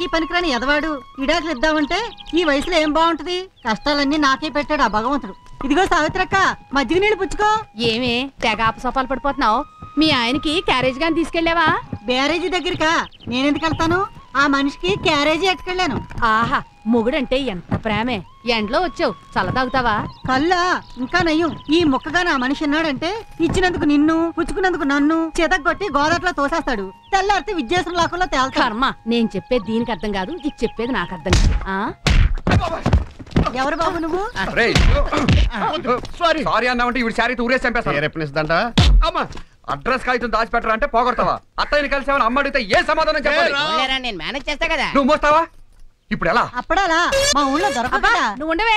దేనికి పనికిరాని ఎదవాడు విడాకులు ఇద్దామంటే ఈ వయసులో ఏం బాగుంటది? కష్టాలన్నీ నాకే పెట్టాడు ఆ భగవంతుడు. ఇదిగో సావిత్రక్క, మజ్జిగ నీళ్ళు పుచ్చుకో. ఏమే తెగ ఆపసోపాలు పడిపోతున్నావు? మీ ఆయనకి క్యారేజ్ గాని తీసుకెళ్లావా? బ్యారేజీ దగ్గరికా? నేనెందుకు వెళ్తాను? ఆ మనిషికి క్యారేజీ ఎట్టుకెళ్ళాను. ఆహా, మొగుడంటే ఎంత ప్రేమే. ఎండ్లో వచ్చావు, చల్ల తాగుతావా? కల్లా ఇంకా నయ్యం. ఈ ముక్కగా నా మనిషి ఉన్నాడంటే ఇచ్చినందుకు నిన్ను, పుచ్చుకున్నందుకు నన్ను చేతగొట్టి గోదాట్లో తోసేస్తాడు. తెల్లారితే విద్యాసం లాకుండా తేల్తా. కర్మ, నేను చెప్పేది దీనికి అర్థం కాదు, ఇది చెప్పేది నాకు అర్థం కాదు. ఎవరు బాబు నువ్వు? సారీ అన్నావంటే ఇవి శారీ ఊరేసి చంపేస్తా. అడ్రస్ కాగితం దాచిపెట్టరా అంటే పోగొడతావా? అత్తయ్యని కలిసావని అమ్మ అడిగితే ఏ సమాధానం చెప్పాలి? నేను మేనేజ్ చేస్తా కదా. నువ్వు మోస్తావా? ఇప్పుడు ఎలా? అప్పుడాలా మా ఊళ్ళో దొరకదా? నువ్వు ఉండవే.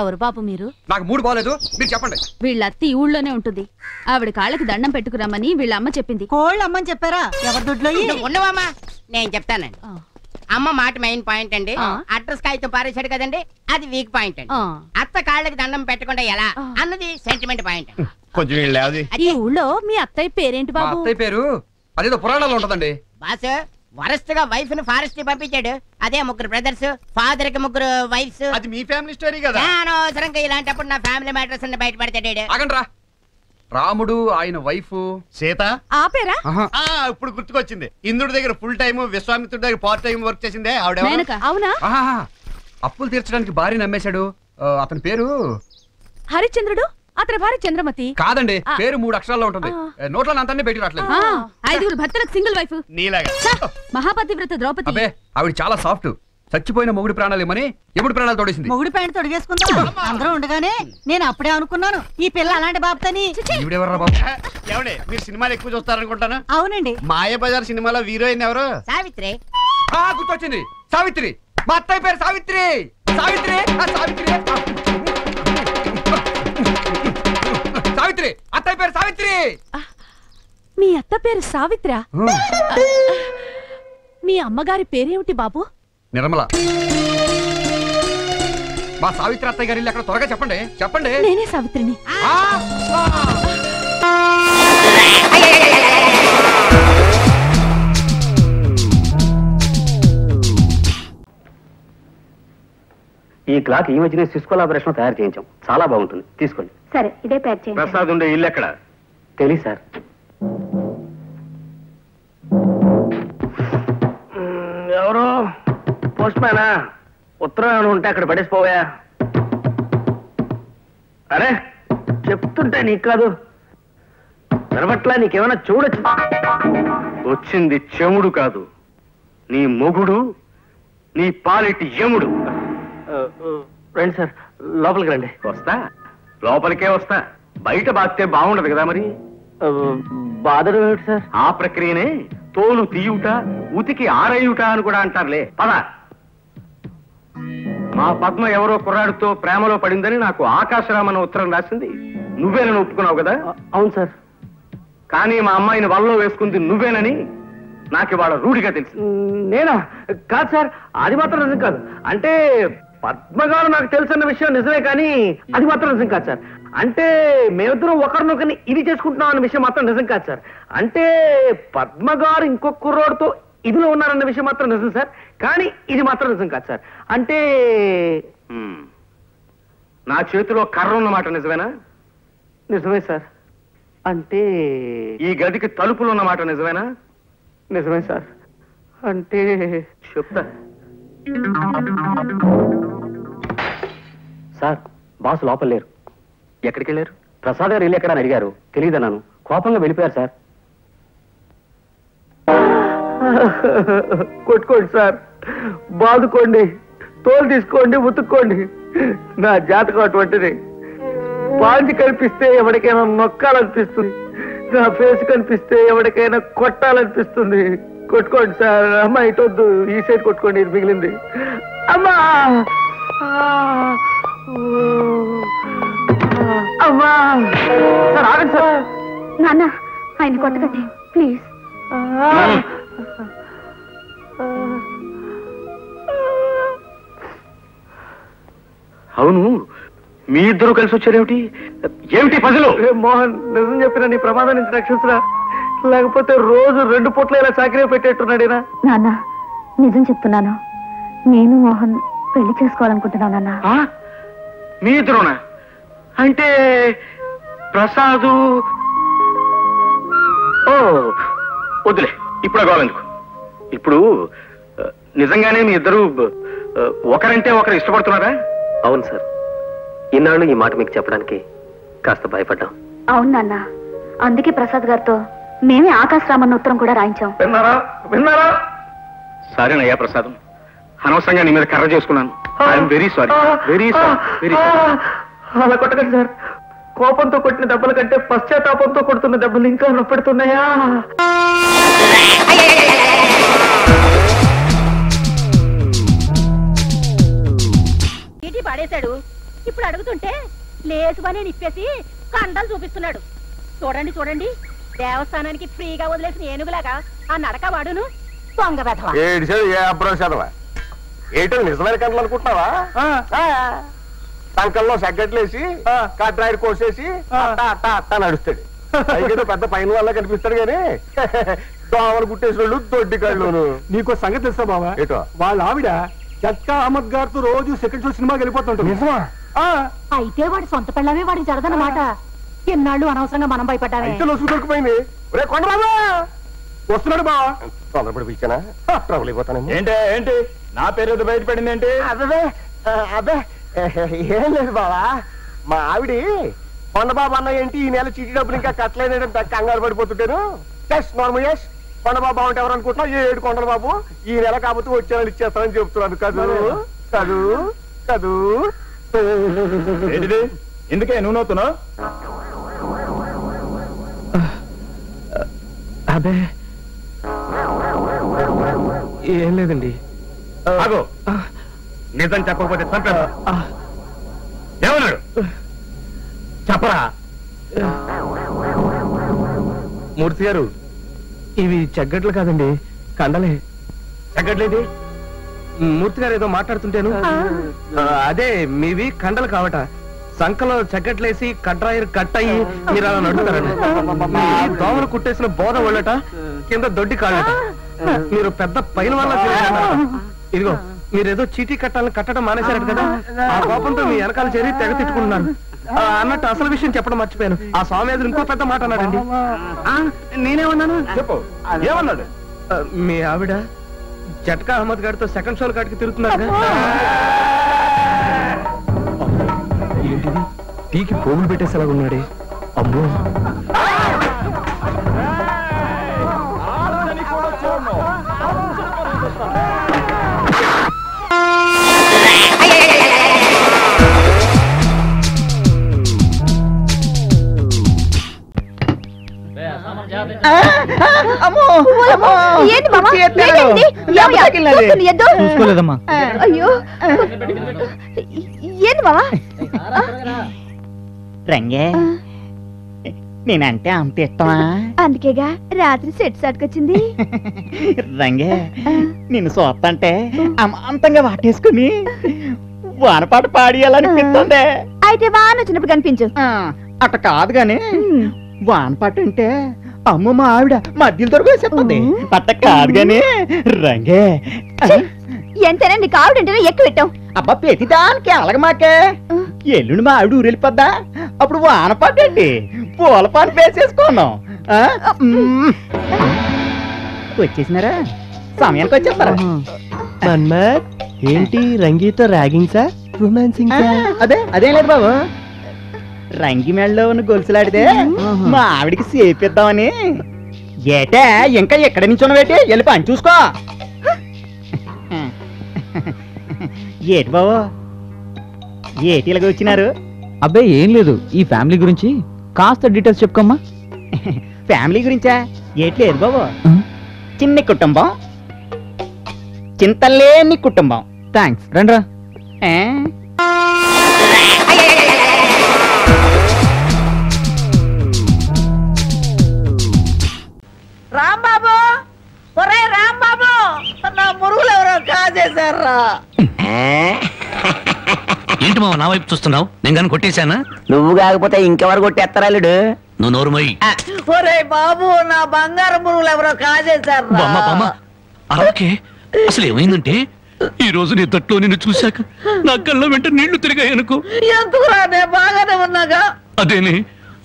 ఎవరు బాబు మీరు? నాకు మూడు బాలేదు, మీరు చెప్పండి. వీళ్ళ అత్త ఈ ఊళ్ళోనే ఉంటుంది. ఆవిడ కాళ్ళకి దండం పెట్టుకురమ్మని వీళ్ళ అమ్మ చెప్పింది. కోళ్ళు అమ్మని చెప్పారా? ఎవరి దొడ్లో? ఉండవమ్మా, నేను చెప్తానండి. అమ్మ మాట మెయిన్ పాయింట్ అండి. అడ్రస్ కాగితం పారేశాడు కదండి, అది వీక్ పాయింట్ అండి. అత్త కాళ్ళకి దండం పెట్టకుండా ఎలా అన్నది సెంటిమెంట్ పాయింట్. కొంచెం ఈ ఊళ్ళో మీ అత్తయ్య పేరేంటి బాబు? అత్తయ్య పేరు అదేదో పురాణాల్లో ఉంటదండి. బాస్ వరస్ట్ గా వైఫ్ ని ఫారెస్ట్ పంపించాడు. అదే ముగ్గురు బ్రదర్స్, ఫాదర్ కి ముగ్గురు వైఫ్స్. అది మీ ఫ్యామిలీ స్టోరీ కదా. అనవసరంగా ఇలాంటప్పుడు నా ఫ్యామిలీ మ్యాటర్స్ అన్ని బయటపడతాడు. ఆగండ్రా. రాముడు, ఆయన వైఫ్ సీత. ఆ పేరా? ఇప్పుడు గుర్తుకొచ్చింది. ఇంద్రుడి దగ్గర ఫుల్ టైం, విశ్వామిత్రుడి దగ్గర పార్ట్ టైం వర్క్ చేసిందే ఆవిడ. అవునా? అప్పులు తీర్చడానికి భార్య నమ్మేశాడు. అతని పేరు హరిశ్చంద్రుడు. అతని భార్య చంద్రమతి. కాదండి, పేరు 3 అక్షరాల్లో ఉంటుంది. నోట్లో అంతా బయట రావట్లేదు. 5 భర్తలకు సింగిల్ వైఫ్. నీలాగా మహాపతివ్రత ద్రౌపది. అబ్బే, ఆవిడ చాలా సాఫ్ట్. చచ్చిపోయిన మొగుడి ప్రాణాలు ఏమని ఎప్పుడు ప్రాణాలు తోడేసింది. మొగుడి ప్యాంట్ తొడిగేసుకుందా అందరూ ఉండగానే నేను అప్పుడే అనుకున్నాను ఈ పిల్ల అలాంటి బాబుతని. మీరు సినిమాలు ఎక్కువ చూస్తారనుకుంటాను. అవునండి. మాయాబజార్ సినిమాలో హీరోయిన్ ఎవరు? సావిత్రి. గుర్తొచ్చింది, సావిత్రి. మా అత్తయ్య పేరు సావిత్రి. సావిత్రి, సావిత్రి, సావిత్రి. అత్తయ్య పేరు సావిత్రి. మీ అత్త పేరు సావిత్రా? మీ అమ్మగారి పేరేమిటి బాబు? నిర్మల. మా సావిత్రి అత్తయ్య గారి అక్కడ త్వరగా చెప్పండి. చెప్పండి. నేనే సావిత్రిని. ఈ క్లాక్ ఈ మధ్యనే సిస్కో లాబరేషన్ తయారు చేయించాం. చాలా బాగుంటుంది, తీసుకోండి. సరే, ఇదే ప్యాక్ చేయండి. ప్రసాద్ ఉండే ఇల్లు ఎక్కడ? తెలియదు సార్. ఎవరు? పోస్ట్ మ్యానా? ఉత్తరం ఏమైనా ఉంటే అక్కడ పడేసిపోయా. అరే చెప్తుంటే నీకు కాదు వినబట్లా? నీకేమైనా చూడొచ్చు. వచ్చింది చెముడు కాదు, నీ మొగుడు, నీ పాలిటి యముడు. రండి సార్, లోపలికి రండి. వస్తా, లోపలికే వస్తా. బయట బాగితే బాగుండదు కదా మరి. బాధలు ఏమిటి సార్? ఆ ప్రక్రియనే తోలు తీయుట, ఉతికి ఆరేయుట అని కూడా అంటారులే. పద. మా పద్మ ఎవరో కుర్రాడితో ప్రేమలో పడిందని నాకు ఆకాశరామన్న ఉత్తరం రాసింది. నువ్వేనని ఒప్పుకున్నావు కదా? అవును సార్. కానీ మా అమ్మాయిని వల్లో వేసుకుంది నువ్వేనని నాకు ఇవాళ రూఢిగా తెలుసు. నేనా? కాదు సార్, అది మాత్రం నిజం కాదు. అంటే పద్మగారు నాకు తెలుసన్న విషయం నిజమే, కానీ అది మాత్రం నిజం కాదు సార్. అంటే మేమిద్దరం ఒకరినొకరిని ఇది చేసుకుంటున్నాం అన్న విషయం మాత్రం నిజం కాదు సార్. అంటే పద్మగారు ఇంకొక కుర్రోడితో ఇదిలో ఉన్నారన్న విషయం మాత్రం నిజం సార్, కానీ ఇది మాత్రం నిజం కాదు సార్. అంటే నా చేతిలో కర్ర ఉన్నమాట నిజమేనా? నిజమే సార్. అంటే ఈ గదికి తలుపులు ఉన్నమాట నిజమేనా? నిజమే సార్. అంటే చెప్తా సార్. బాస్ లోపల లేరు. ఎక్కడికి వెళ్ళారు? ప్రసాద్ గారు ఇల్లు ఎక్కడ అని అడిగారు. తెలియదన్నాను. కోపంగా వెళ్ళిపోయారు సార్. కొట్టుకోండి సార్, బాదుకోండి, తోలు తీసుకోండి, ఉతుక్కోండి. నా జాతకం అటువంటిది. పాంచి కనిపిస్తే ఎవరికైనా నొక్కాలనిపిస్తుంది, నా ఫేస్ కనిపిస్తే ఎవరికైనా కొట్టాలనిపిస్తుంది. కొట్టుకోండి సార్. అమ్మా ఇటొద్దు, ఈ సైడ్ కొట్టుకోండి, ఇది మిగిలింది. అమ్మా అమ్మా. సార్ ఆగండి సార్. నాన్న, ఆయన కొట్టకండి ప్లీజ్. అవును, మీ ఇద్దరు కలిసి వచ్చారేమిటి? ఏమిటి పజలు? మోహన్, నిజం చెప్పిన నీ ప్రమాదం నుంచి రక్షించరా, లేకపోతే రోజు 2 పూట్ల ఇలా చాకరీ పెట్టేట్టున్నాడేనా? నాన్న, నిజం చెప్తున్నాను, నేను మోహన్ పెళ్లి చేసుకోవాలనుకుంటున్నాను నాన్న. మీ ఇద్దరునా? అంటే ప్రసాదు? ఓ వద్దులే, ఇప్పుడు కావాలనుకో. ఇప్పుడు నిజంగానే మీ ఇద్దరు ఒకరంటే ఒకరు ఇష్టపడుతున్నారా? అవును సార్, ఇన్నాళ్ళు ఈ మాట మీకు చెప్పడానికి కాస్త భయపడ్డాం. అవును నాన్న, అందుకే ప్రసాద్ గారితో మేమే ఆకాశరామన్న ఉత్తరం కూడా రాయించాం. విన్నారా విన్నారా? సారీనయ్యా ప్రసాదం, అనవసరంగా నీ మీద కర్ర చేసుకున్నాను. I'm very sorry, very sorry, very sorry. అలా కొట్టకండి సార్, కోపంతో కొట్టిన దెబ్బల కంటే పశ్చాత్తాపంతో కొడుతున్న దెబ్బలు ఇంకా నొప్పెడుతున్నాయా? చీటీ పడేశాడు. ఇప్పుడు అడుగుతుంటే లేసుమని నిప్పేసి కండలు చూపిస్తున్నాడు. చూడండి చూడండి, దేవస్థానానికి ఫ్రీగా వదిలేసిన ఏనుగులాగా ఆ నడక వాడును. దొంగ వెధవ. ఏంటో నిజమైన కంటలు అనుకుంటున్నావా? సంకల్లో సెగ్గట్లేసి కట్రాయిడ్ కోసేసి అట్టా నడుస్తాడు. పైకేదో పెద్ద పైన వల్ల కనిపిస్తాడు గానీ దోమలు గుట్టేసిన వాళ్ళు దొడ్డి కళ్ళును. నీకో సంగతి తెలుసా బావా? ఏటో వాళ్ళ ఆవిడ జట్కా అహ్మద్ గారితో రోజు సెకండ్ షో సినిమాకి వెళ్ళిపోతుంటాడు. నిజమా? అయితే వాడి సొంత పిల్లవే వాడికి జరదన్నమాట. ఎన్నాళ్ళు అనవసరంగా మనం భయపడ్డామే. అయితే లొసుగు దొరికిపోయింది. ఒరే కొండబాబా, వస్తున్నాడు బావా. తొందరపడి పిలిచానా? ట్రబుల్ అయిపోతాను. ఏంటి నా పేరు ఏదో బయటపడింది ఏంటి? అదే అదే ఏం లేదు బావా, మా ఆవిడి కొండబాబు అన్న ఏంటి ఈ నెల చీటీ డబ్బులు ఇంకా కట్టలేదంటే కంగారు పడిపోతుంటాను. నార్మల్ కొండబాబు అంటే ఎవరు అనుకుంటున్నా? 7 కొండల బాబు ఈ నెల కాకపోతే వచ్చేవాళ్ళు ఇచ్చేస్తానని చెప్తున్నాను. కదూ కదూ కదూ. ఏంటిది? ఎందుకే నువ్వు నవ్వుతున్నావు? అదే ఏం లేదండి. అగో, నిజం చెప్పకపోతే చంపేస్తా. ఏమన్నాడు చెప్పరా? మూర్తి గారు, ఇవి చెగ్గట్లు కాదండి, కండలే. తగ్గట్లేదు. మూర్తి గారు ఏదో మాట్లాడుతుంటేను అదే మీవి కండలు కావట. సంకలో చెగ్గట్లేసి కట్రాయిర్ కట్ అయ్యి మీరు అలా నడుస్తారండి. దోమలు కుట్టేసిన బోధ వాళ్ళట, కింద దొడ్డి కాళ్ళట. మీరు పెద్ద పైన వల్ల ఇదిగో మీరేదో చీటీ కట్టాలని కట్టడం మానేశారట కదా, ఆ కోపంతో మీ వెనకాల చేరి తెగ తిట్టుకుంటున్నారు. అన్నట్టు అసలు విషయం చెప్పడం మర్చిపోయాను. ఆ స్వామి ఇంకో పెద్ద మాట అన్నాడండి. నేనేమన్నాను చెప్పు, ఏమన్నాడు? మీ ఆవిడ జట్కా అహ్మద్ గారితో సెకండ్ షోల కాడికి తిరుగుతున్నారు. ఏంటిది, టీకి పోగులు పెట్టేసేలా ఉన్నాడే. అమ్మో, చూసుకోలేదమ్మా. అయ్యో, ఏంది బావా? రంగే, నేనంటే అంత ఇష్టమా? అందుకేగా రాత్రి సెట్ సాటుకొచ్చింది. రంగే, నిన్ను చూస్తంటే అమాంతంగా వాటేసుకుని వానపాట పాడియాలనిపిస్తుంది. అయితే వాన వచ్చినప్పుడు కనిపించు. అట్ట కాదు గాని వానపాట అంటే అమ్మ మా ఆవిడ మధ్యలో దొరికేసేస్తుంది. పట్ట కాదు గాని రంగే, ఎంతైనా నీకు ఆవిడంటేనే ఎక్కువ పెట్టావు. అబ్బా ప్రతిదానికి అలాగమాకే. ఎల్లుండి మా ఆవిడ ఊరు వెళ్ళిపోద్దా, అప్పుడు వానపాట అండి పూల పాట వేసేసుకున్నాం. వచ్చేసినారా? సమయానికి వచ్చేస్తారా? ఏంటి రంగీతో ర్యాగింగ్ సార్, రొమాన్సింగ్? అదేం లేదు బాబు, రంగి మెడలో ఉన్న గొలుసులాడితే మా ఆవిడికి సేపిద్దామని. ఏటే ఇంకా ఎక్కడ నుంచి ఉన్నవేటి, వెళ్ళి పని చూసుకో. ఏటి బాబు, ఏటి ఇలాగ వచ్చినారు? అబ్బాయి ఏం లేదు, ఈ ఫ్యామిలీ గురించి కాస్త డీటెయిల్స్ చెప్పుకోమ్మా. ఫ్యామిలీ గురించా? ఏటి లేదు బాబు, చిన్ని కుటుంబం, చింతలేని కుటుంబం. థ్యాంక్స్, రండ్రా. రాంబాబు, ఒరే రాంబాబు, నా మురుగులు ఎవరో కాజేశారా? ఏంటి మావ నా వైపు చూస్తున్నావు? నేను కానీ కొట్టేశానా? నువ్వు కాకపోతే ఇంకెవరు కొట్టేస్తారాలుడు? నువ్వు నోరు మొయ్యి. ఒరే బాబు, నా బంగారు మురుగులు ఎవరో కాజేశారా? అలాగే అసలు ఏమైందంటే ఈ రోజు నీ తట్లో నిన్ను చూశాక నా కళ్ళ వెంట నీళ్లు తిరిగాయనుకో. ఎందుకు రానే బాగానే ఉన్నాగా. అదేనే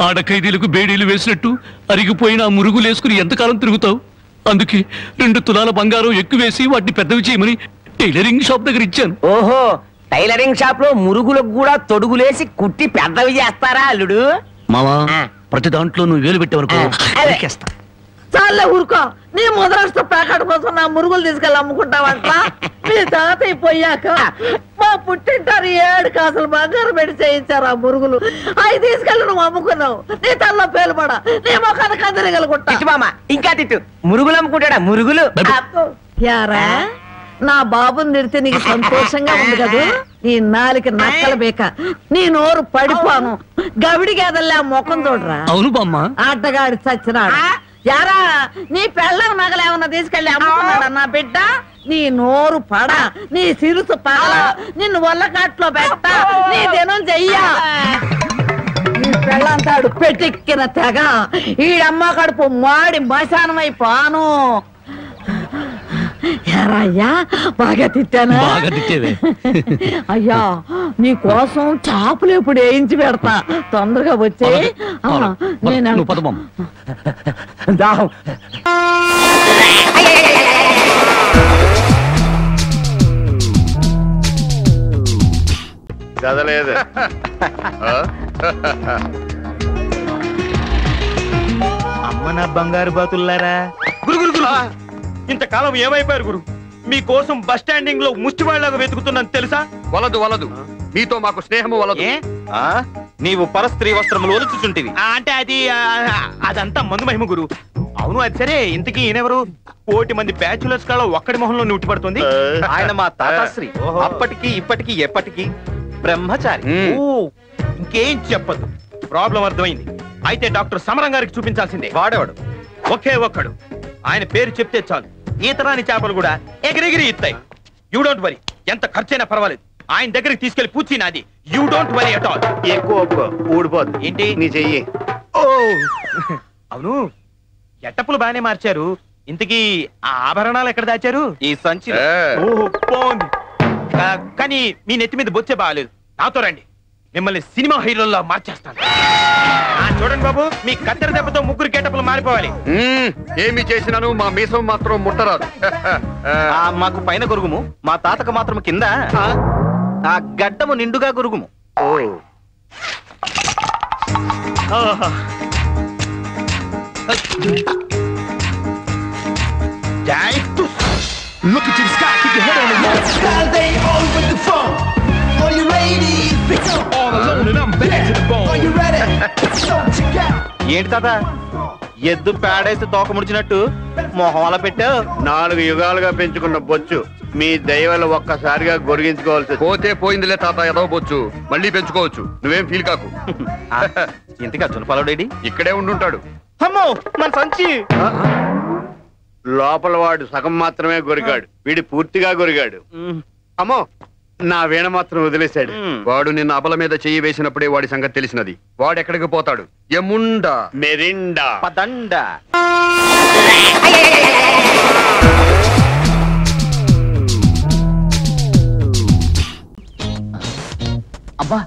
ఆడ ఖైదీలకు బేడీలు వేసినట్టు అరిగిపోయిన ఆ మురుగులు వేసుకుని ఎంతకాలం తిరుగుతావు? అందుకే 2 తులాల బంగారం ఎక్కువేసి వాటిని పెద్దవి చేయమని టైలరింగ్ షాప్ దగ్గర ఇచ్చాను. ఓహో, టైలరింగ్ షాప్ లో మురుగులకు కూడా తొడుగులేసి కుట్టి పెద్దవి చేస్తారా అల్లుడు? మావా, ప్రతి దాంట్లో నువ్వు వేలు పెట్టేవరకు చాలే ఊరుకో. నీ ముదరాష్ట్ర ప్యాకెట్ కోసం నా మురుగులు తీసుకెళ్ళి అమ్ముకుంటావంట. మీ తాతయ్య పోయాక మా పుట్టింటారు 7 కాసులు బంగారం పెట్టి చేయించారు ఆ మురుగులు. అవి తీసుకెళ్ళి నువ్వు అమ్ముకున్నావు. నీ తల్లో పేలుపడా, నీ మొఖానికి అందరిగలుగుంటా. ఇంకా తిట్టు. మురుగులు అమ్ముకుంటాడా? మురుగులు యారా, నా బాబుని తిడితే నీకు సంతోషంగా ఉంది కదా. నీ నాలికి నక్కల బేక, నీ నోరు పడిపోను. గవిడి గేదల్లా ముఖం చూడరా. అవును బామ్మ. ఆటగాడి చచ్చినాడు. యారా, నీ పెళ్ళం నగలేమన్నా తీసుకెళ్ళి అమ్ముకున్నాడా నా బిడ్డ? నీ నోరు పడ, నీ సిరుసు పగల, నిన్ను వల్లకాట్లో పెట్ట, నీ దినం చెయ్యా. నీ పెళ్ళంతాడు పెట్టెక్కిన తెగ, ఈడమ్మ కడుపు మాడి మశానమైపోను. అయ్యా, బాగా తిట్టానా? అయ్యా, నీ కోసం చాపులు ఇప్పుడు వేయించి పెడతా. తొందరగా వచ్చే. నేను చదలేదు. అమ్మ నా బంగారు బాతుల్లారా. ఇంతకాలం ఏమైపోయారు గురు? మీకోసం బస్ స్టాండింగ్ లో ముష్టివాళ్ళగా వెతుకుతున్నాను తెలుసా? వలదు వలదు, మీతో మాకు స్నేహము వలదు. నీవు పరస్త్రీ వస్త్రములు ఒలుచుచుంటివి అంటే అదంతా మందు మహిమ గురు. అవును, అది సరే. ఇంతకీ ఈయనెవరు? 1 మంది బ్యాచులర్స్ కాళ్ళ ఒక్కడి మొహంలో నుట్టి పడుతుంది. ఆయన మా తాతాశ్రీ. అప్పటికి ఇప్పటికి ఎప్పటికి బ్రహ్మచారి. ఇంకేం చెప్పదు. ప్రాబ్లం అర్థమైంది. అయితే డాక్టర్ సమరం గారికి చూపించాల్సిందే. వాడేవాడు ఒకే ఒక్కడు. ఆయన పేరు చెప్తే చాలు, ఈతరాని చేపలు కూడా ఎగిరెగిరి ఇస్తాయి. యూ డోంట్ వరీ, ఎంత ఖర్చైనా పర్వాలేదు. ఆయన దగ్గరికి తీసుకెళ్లి పూచి నాది. You don't worry at all. ఎక్కువ ఊడిపోద్దు. ఏంటి నీ చెయ్యి? అవును, ఎట్టప్పులు బాగానే మార్చారు. ఇంతకీ ఆ ఆభరణాలు ఎక్కడ దాచారు? ఈ సంచి. బాగుంది, కానీ మీ నెత్తి మీద బొచ్చే బాగాలేదు. నాతో రండి, మిమ్మల్ని సినిమా హీరోల్లో మార్చేస్తాను. చూడండి బాబు, మీ కత్తెర దెబ్బతో 3 గెటప్పులు మారిపోవాలి. ఏమి చేసినాను మా మీసం మాత్రం ముట్టరాదు. మాకు పైన గొరుగుము, మా తాతకు మాత్రం కింద ఆ గడ్డము నిండుగా గొరుగుము. Look into the sky, keep your head on the wall. Skies ain't all with the phone. Are you ready? Pick up. All alone and I'm bad to the bone. Are you ready? So check out. ఏంటి తాత, ఎద్దు పేడేసి తోక ముడిచినట్టు మొహం అలా పెట్టావు? 4 యుగాలుగా పెంచుకున్న బొచ్చు మీ దయవల్ల ఒక్కసారిగా గొరిగించుకోవాల్సి. పోతే పోయిందిలే తాత, ఏదో బొచ్చు మళ్ళీ పెంచుకోవచ్చు. నువ్వేం ఫీల్ కాకు. ఇంతగా జునపాలుడేడి? ఇక్కడే ఉండుంటాడు. అమ్మో, మన సంచి. లోపల వాడు సగం మాత్రమే గొరిగాడు, వీడి పూర్తిగా గొరిగాడు. అమ్మో, నా వీణ మాత్రం వదిలేశాడు. వాడు నిన్న అబల మీద చెయ్యి వేసినప్పుడే వాడి సంగతి తెలిసినది. వాడు ఎక్కడికి పోతాడు? ఎముండా మెరిండా పదండ. అబ్బా,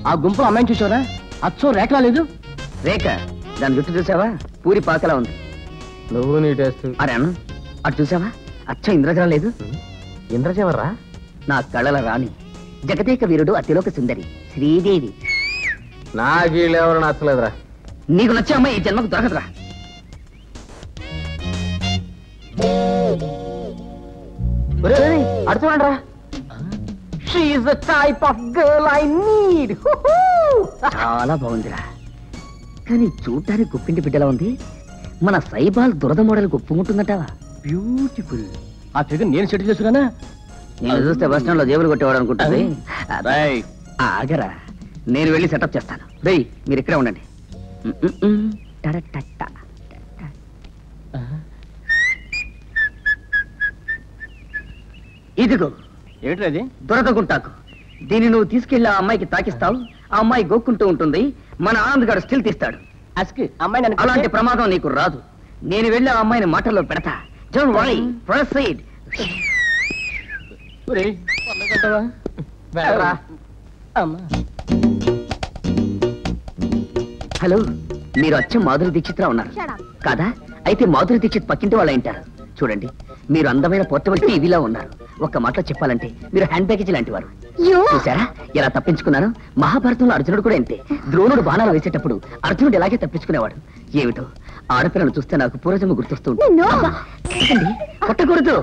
ఆ గుంపులో అమ్మాయిని చూసావరా? అచ్చో రేఖలా లేదు. రేఖ? దాని జుట్టు చూసావా? పూరి పాకలా ఉంది. నువ్వు నీ టేస్ట్. అరే అన్న, అటు చూసావా? అచ్చ ఇంద్రజల లేదు. ఇంద్రజెవర్రా? నా కళల రాణి, జగదేక వీరుడు, అతిలోక సుందరి శ్రీదేవి. నాకు వీళ్ళెవరు నచ్చలేదురా. నీకు నచ్చే అమ్మాయి ఈ జన్మకు దొరకదురా. అడు చూడండిరా. She is the type of girl I need. చాలా బాగుందిరా, కానీ చూడ్డానికి గుప్పింటి బిడ్డలా ఉంది. మన సైబాల్ దురద మోడల్ గుప్పుకుంటుందట. బ్యూటిఫుల్. ఆ ఫిగర్ నేను సెటిల్ చేసుకున్నా. నేను చూస్తే బస్ స్టాండ్ లో జేబులు కొట్టేవాడు అనుకుంటుంది. ఆగరా, నేను వెళ్ళి సెటప్ చేస్తాను. రేయ్, మీరు ఇక్కడే ఉండండి. ఇదిగో. ఏమిటది? దొరదగుంటాకు. దీన్ని నువ్వు తీసుకెళ్లి ఆ అమ్మాయికి తాకిస్తావు. ఆ అమ్మాయి గోక్కుంటూ ఉంటుంది. మన ఆనంద్ గారు స్టిల్ తీస్తాడు. అలాంటి ప్రమాదం నీకు రాదు. నేను వెళ్ళి ఆ అమ్మాయిని మాటల్లో పెడతా. Don't worry, proceed. హలో, మీరు అచ్చం మాధురి దీక్షిత్రా ఉన్నారు కాదా? అయితే మాధురి దీక్షిత్ పక్కింటి వాళ్ళ ఇంటారు. చూడండి, మీరు అందమైన పోర్టబుల్ టీవీలా ఉన్నారు. ఒక్క మాటలో చెప్పాలంటే మీరు హ్యాండ్ బ్యాగేజ్ లాంటి వారు. చూసారా ఎలా తప్పించుకున్నాను? మహాభారతంలో అర్జునుడు కూడా అంతే. ద్రోణుడు బాణాలు వేసేటప్పుడు అర్జునుడు ఎలాగే తప్పించుకునేవాడు. ఏమిటో ఆడపిల్లను చూస్తే నాకు పూర్వజన్మ గుర్తొస్తూ ఉంటుంది. కొట్టకూడదు.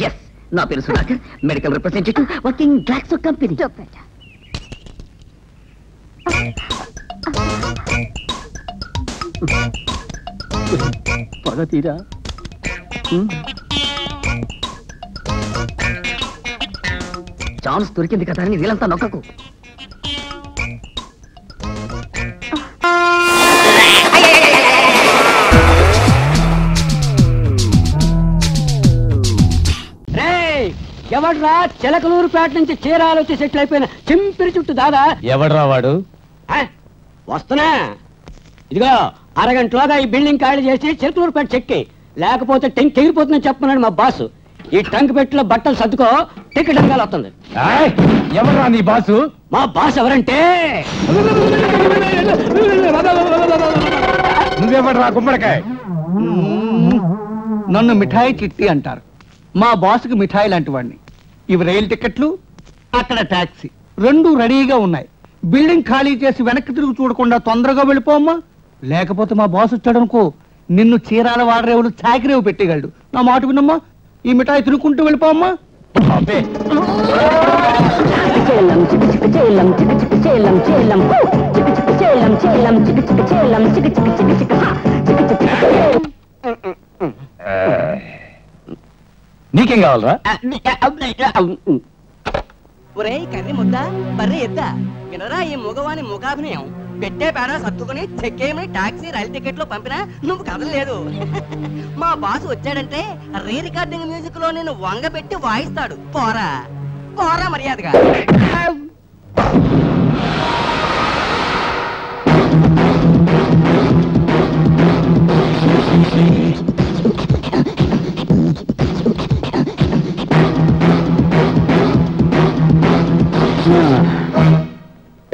ఎస్, నా పేరు Sudhakar, medical representative, working Glaxo company. పగ తీరా ఛాన్స్ దొరికింది కదా అని వీళ్ళంతా నొక్కకు. ఎవడ్రా చిలకలూరుపేట నుంచి చీరాలు వచ్చి సెటిల్ అయిపోయిన చింపిరి చుట్టూ దాదా? ఎవడ్రా వాడు? వస్తున్నా. ఇదిగో అరగంటలోగా ఈ బిల్డింగ్ ఖాళీ చేసి చిలకలూరుపేట చెక్కి, లేకపోతే టెంక్ ఎగిరిపోతుందని చెప్పన్నాడు మా బాసు. ఈ టంక్ పెట్టిలో బట్టలు సర్దుకో, టికెట్ అంగాలు వస్తుంది. ఎవరా నీ బాసు? మా బాస్ ఎవరంటే నువ్వెవడ్రా గుమ్మడికాయ? నన్ను మిఠాయి చిట్టి అంటారు. మా బాసుకి మిఠాయి లాంటి వాడిని. ఇవి రైలు టికెట్లు, అక్కడ టాక్సీ, రెండు రెడీగా ఉన్నాయి. బిల్డింగ్ ఖాళీ చేసి వెనక్కి తిరుగు చూడకుండా తొందరగా వెళ్ళిపోమ్మా. లేకపోతే మా బాస్ వచ్చాడనుకో, నిన్ను చీరాల వాడరేవులు చాకిరేవు పెట్టగలడు. నా మాట వినమ్మా, ఈ మిఠాయి తిరుగుకుంటూ వెళ్ళిపోమ్మా. నీకేం కావాలరా? ఒరే కర్రీ ముద్ద, బర్రె ఎద్ద, వినరా ఈ మగవాని ముఖాభినయం. పెట్టే పేడ సర్దుకుని చెక్కేమని టాక్సీ రైలు టికెట్ లో పంపినా నువ్వు కదలలేదు. మా బాస్ వచ్చాడంటే రీ రికార్డింగ్ మ్యూజిక్ లో నేను వంగబెట్టి వాయిస్తాడు. పోరా పోరా మర్యాదగా.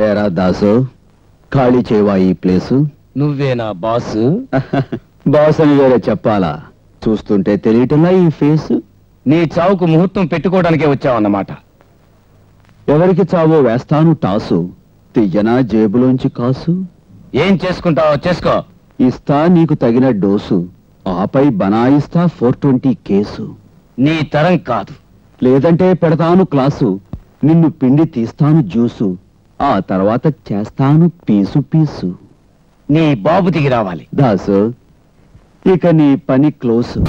ఏరా దాసు, ఖాళీ చేయవా ఈ ప్లేసు? నువ్వేనా బాసు? బాస్ అని వేరే చెప్పాలా? చూస్తుంటే తెలియటంలా ఈ ఫేసు. నీ చావుకు ముహూర్తం పెట్టుకోవడానికే వచ్చావన్నమాట. ఎవరికి చావో వేస్తాను టాసు, తియ్యనా జేబులోంచి కాసు. ఏం చేసుకుంటావో చేసుకో. ఇస్తా నీకు తగిన డోసు, ఆపై బనాయిస్తా 420 కేసు. నీ తరం కాదు. లేదంటే పెడతాను క్లాసు, నిన్ను పిండి తీస్తాను జ్యూసు, ఆ తర్వాత చేస్తాను పీసు పీసు. నీ బాబు దిగి రావాలి. దాసు, ఇక నీ పని క్లోసు.